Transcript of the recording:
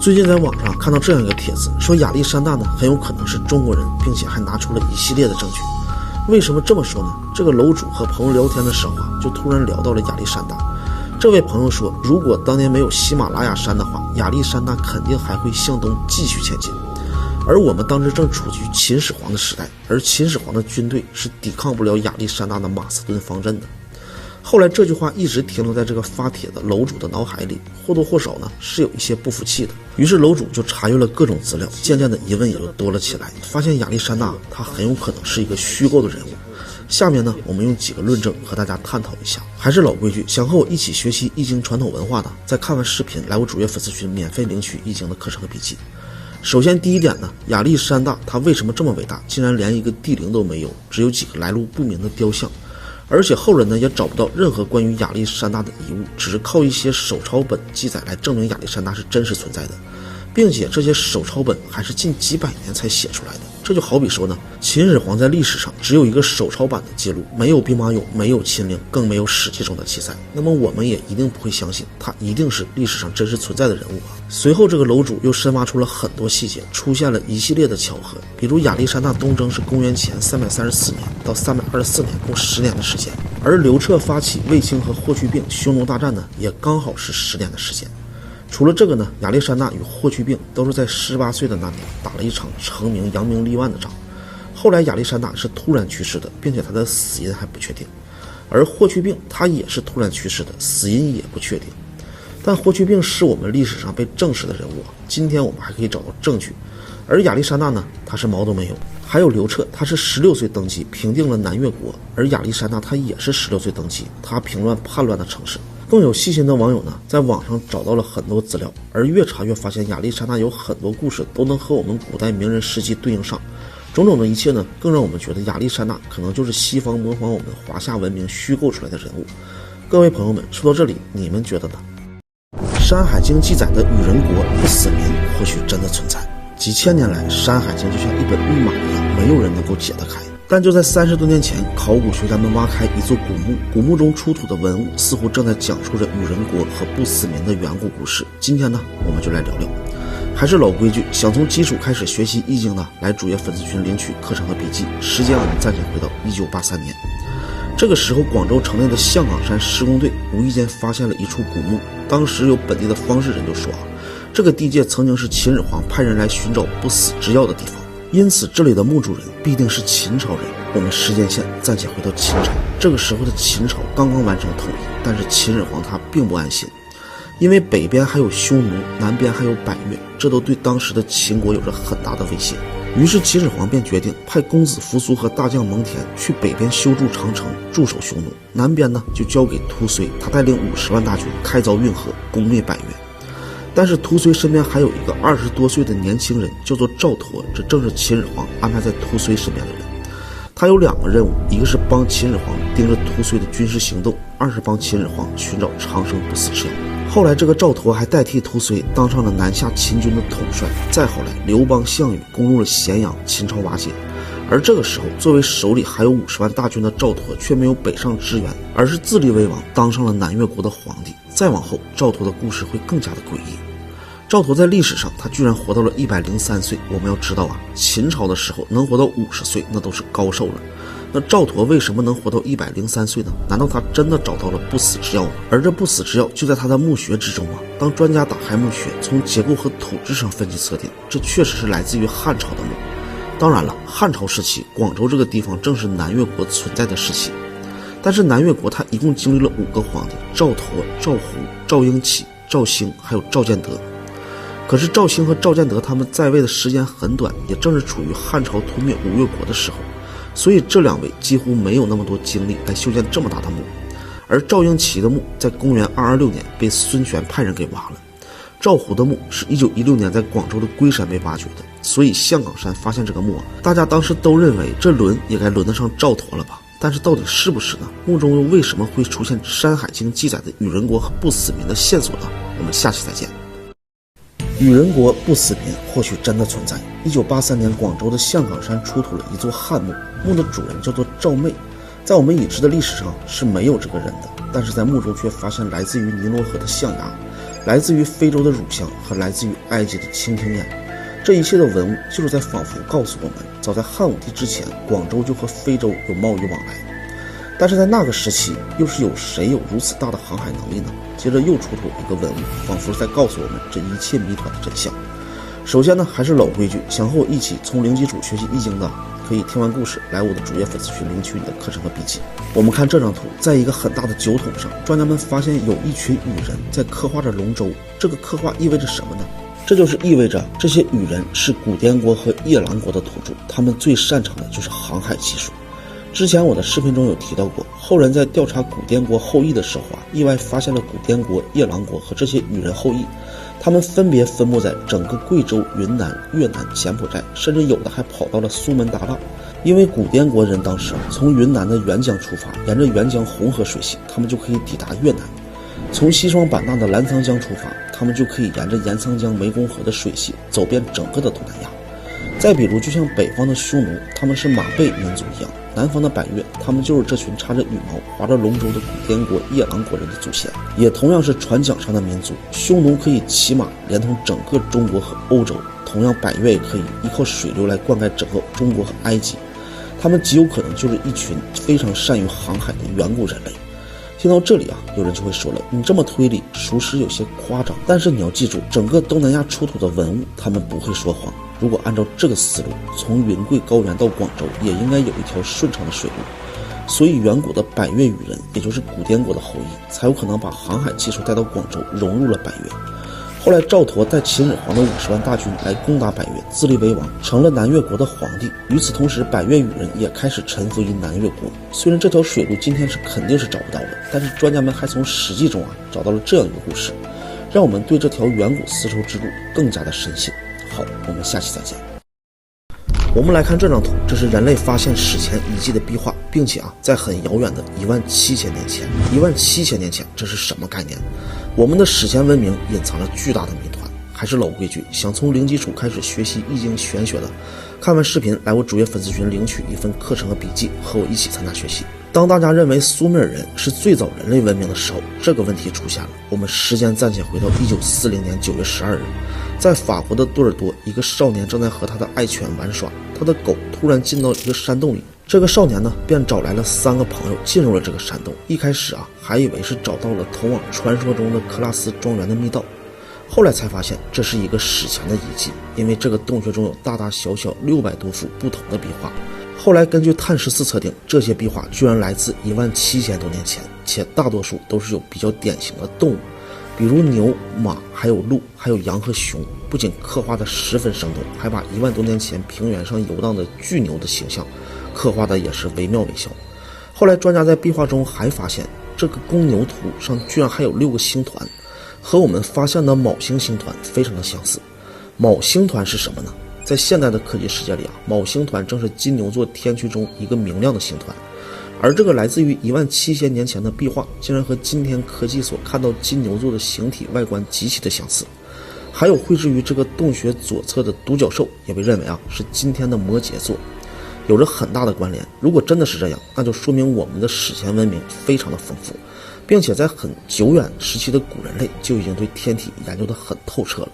最近在网上看到这样一个帖子，说亚历山大呢很有可能是中国人，并且还拿出了一系列的证据。为什么这么说呢？这个楼主和朋友聊天的时候就突然聊到了亚历山大。这位朋友说，如果当年没有喜马拉雅山的话，亚历山大肯定还会向东继续前进。而我们当时正处于秦始皇的时代，而秦始皇的军队是抵抗不了亚历山大的马其顿方阵的。后来这句话一直停留在这个发帖的楼主的脑海里，或多或少呢是有一些不服气的。于是楼主就查阅了各种资料，渐渐的疑问也就多了起来，发现亚历山大他很有可能是一个虚构的人物。下面呢我们用几个论证和大家探讨一下。还是老规矩，想和我一起学习易经传统文化的，在看完视频来我主页粉丝群免费领取易经的课程和笔记。首先第一点呢，亚历山大他为什么这么伟大，竟然连一个帝陵都没有，只有几个来路不明的雕像。而且后人呢也找不到任何关于亚历山大的遗物，只是靠一些手抄本记载来证明亚历山大是真实存在的，并且这些手抄本还是近几百年才写出来的。这就好比说呢，秦始皇在历史上只有一个手抄版的记录，没有兵马俑，没有秦陵，更没有史记中的记载，那么我们也一定不会相信他一定是历史上真实存在的人物啊。随后这个楼主又深挖出了很多细节，出现了一系列的巧合，比如亚历山大东征是公元前334年到324年，共10年的时间，而刘彻发起卫青和霍去病匈奴大战呢，也刚好是10年的时间。除了这个呢，亚历山大与霍去病都是在18岁的那年打了一场成名扬名立万的仗。后来亚历山大是突然去世的，并且他的死因还不确定，而霍去病他也是突然去世的，死因也不确定。但霍去病是我们历史上被证实的人物，今天我们还可以找到证据。而亚历山大呢，他是毛都没有。还有刘彻，他是16岁登基平定了南越国，而亚历山大他也是16岁登基，他平乱叛乱的城市。更有细心的网友呢，在网上找到了很多资料，而越查越发现亚历山大有很多故事都能和我们古代名人事迹对应上。种种的一切呢，更让我们觉得亚历山大可能就是西方模仿我们华夏文明虚构出来的人物。各位朋友们，说到这里，你们觉得呢？《山海经》记载的羽人国不死民或许真的存在，几千年来，《山海经》就像一本密码一样，没有人能够解得开。但就在30多年前，考古学家们挖开一座古墓，古墓中出土的文物似乎正在讲述着羽人国和不死民的远古故事。今天呢，我们就来聊聊。还是老规矩，想从基础开始学习易经的，来主页粉丝群领取课程和笔记。时间我们暂且回到1983年，这个时候广州城内的象岗山施工队无意间发现了一处古墓。当时有本地的方士人就说这个地界曾经是秦始皇派人来寻找不死之药的地方，因此这里的墓主人必定是秦朝人。我们时间线暂且回到秦朝，这个时候的秦朝刚刚完成统一，但是秦始皇他并不安心，因为北边还有匈奴，南边还有百越，这都对当时的秦国有着很大的威胁。于是秦始皇便决定派公子扶苏和大将蒙恬去北边修筑长城，驻守匈奴，南边呢就交给屠睢，他带领50万大军开凿运河，攻灭百越。但是屠睢身边还有一个20多岁的年轻人，叫做赵佗，这正是秦始皇安排在屠睢身边的人。他有2个任务，一个是帮秦始皇盯着屠睢的军事行动，二是帮秦始皇寻找长生不死之药。后来这个赵佗还代替屠睢当上了南下秦军的统帅。再后来刘邦、项羽攻入了咸阳，秦朝瓦解。而这个时候，作为手里还有50万大军的赵佗却没有北上支援，而是自立为王，当上了南越国的皇帝。再往后，赵佗的故事会更加的诡异。赵佗在历史上他居然活到了103岁。我们要知道秦朝的时候能活到50岁那都是高寿了。那赵佗为什么能活到103岁呢？难道他真的找到了不死之药吗？而这不死之药就在他的墓穴之中吗？当专家打开墓穴，从结构和土质上分析测定，这确实是来自于汉朝的墓。当然了，汉朝时期广州这个地方正是南越国存在的时期，但是南越国它一共经历了5个皇帝，赵佗、赵胡、赵英起、赵兴还有赵建德。可是赵兴和赵建德他们在位的时间很短，也正是处于汉朝屠灭吴越国的时候，所以这2位几乎没有那么多精力来修建这么大的墓。而赵英起的墓在公元226年被孙权派人给挖了，赵胡的墓是1916年在广州的龟山被挖掘的。所以象岗山发现这个墓大家当时都认为这轮也该轮得上赵佗了吧？但是到底是不是呢？墓中又为什么会出现《山海经》记载的羽人国和不死民的线索呢？我们下期再见。羽人国不死民或许真的存在。1983年，广州的象岗山出土了一座汉墓，墓的主人叫做赵昧，在我们已知的历史上是没有这个人的，但是在墓中却发现来自于尼罗河的象牙，来自于非洲的乳香和来自于埃及的蜻蜓眼。这一切的文物就是在仿佛告诉我们，早在汉武帝之前，广州就和非洲有贸易往来。但是在那个时期，又是有谁有如此大的航海能力呢？接着又出土一个文物，仿佛在告诉我们这一切谜团的真相。首先呢，还是老规矩，想和我一起从零基础学习易经的，可以听完故事来我的主页粉丝群领取你的课程和笔记。我们看这张图，在一个很大的酒桶上，专家们发现有一群羽人在刻画着龙舟。这个刻画意味着什么呢？这就是意味着这些羽人是古滇国和夜郎国的土著，他们最擅长的就是航海技术。之前我的视频中有提到过，后人在调查古滇国后裔的时候意外发现了古滇国、夜郎国和这些羽人后裔，他们分别分布在整个贵州、云南、越南、柬埔寨，甚至有的还跑到了苏门答腊。因为古滇国人当时从云南的沅江出发，沿着沅江红河水系，他们就可以抵达越南；从西双版纳的澜沧江出发，他们就可以沿着澜沧江湄公河的水系走遍整个的东南亚。再比如，就像北方的匈奴，他们是马背民族一样，南方的百越，他们就是这群插着羽毛、划着龙舟的古滇国、夜郎国人的祖先。也同样是船桨上的民族，匈奴可以骑马连通整个中国和欧洲，同样百越也可以依靠水流来灌溉整个中国和埃及。他们极有可能就是一群非常善于航海的远古人类。听到这里有人就会说了，你这么推理属实有些夸张，但是你要记住，整个东南亚出土的文物他们不会说谎。如果按照这个思路，从云贵高原到广州也应该有一条顺畅的水路，所以远古的百越羽人，也就是古滇国的后裔，才有可能把航海技术带到广州，融入了百越。后来赵佗带秦始皇的50万大军来攻打百越，自立为王，成了南越国的皇帝。与此同时，百越羽人也开始臣服于南越国。虽然这条水路今天肯定是找不到了，但是专家们还从史记中找到了这样一个故事，让我们对这条远古丝绸之路更加的深信。好，我们下期再见。我们来看这张图，这是人类发现史前遗迹的壁画，并且在很遥远的17000年前。17000年前，这是什么概念？我们的史前文明隐藏了巨大的谜团。还是老规矩，想从零基础开始学习易经玄学的，看完视频来我主页粉丝群领取一份课程和笔记，和我一起参加学习。当大家认为苏美尔人是最早人类文明的时候，这个问题出现了。我们时间暂且回到1940年9月12日，在法国的多尔多，一个少年正在和他的爱犬玩耍，他的狗突然进到一个山洞里。这个少年便找来了3个朋友进入了这个山洞。一开始还以为是找到了通往传说中的克拉斯庄园的密道，后来才发现这是一个史前的遗迹，因为这个洞穴中有大大小小600多幅不同的壁画。后来根据碳14测定，这些壁画居然来自17000多年前，且大多数都是有比较典型的动物，比如牛、马，还有鹿，还有羊和熊。不仅刻画的十分生动，还把1万多年前平原上游荡的巨牛的形象刻画的也是惟妙惟肖。后来专家在壁画中还发现，这个公牛图上居然还有6个星团，和我们发现的昴星星团非常的相似。昴星团是什么呢？在现代的科技世界里昴星团正是金牛座天区中一个明亮的星团。而这个来自于17000年前的壁画，竟然和今天科技所看到金牛座的形体外观极其的相似。还有绘制于这个洞穴左侧的独角兽，也被认为是今天的摩羯座，有着很大的关联。如果真的是这样，那就说明我们的史前文明非常的丰富，并且在很久远时期的古人类就已经对天体研究得很透彻了。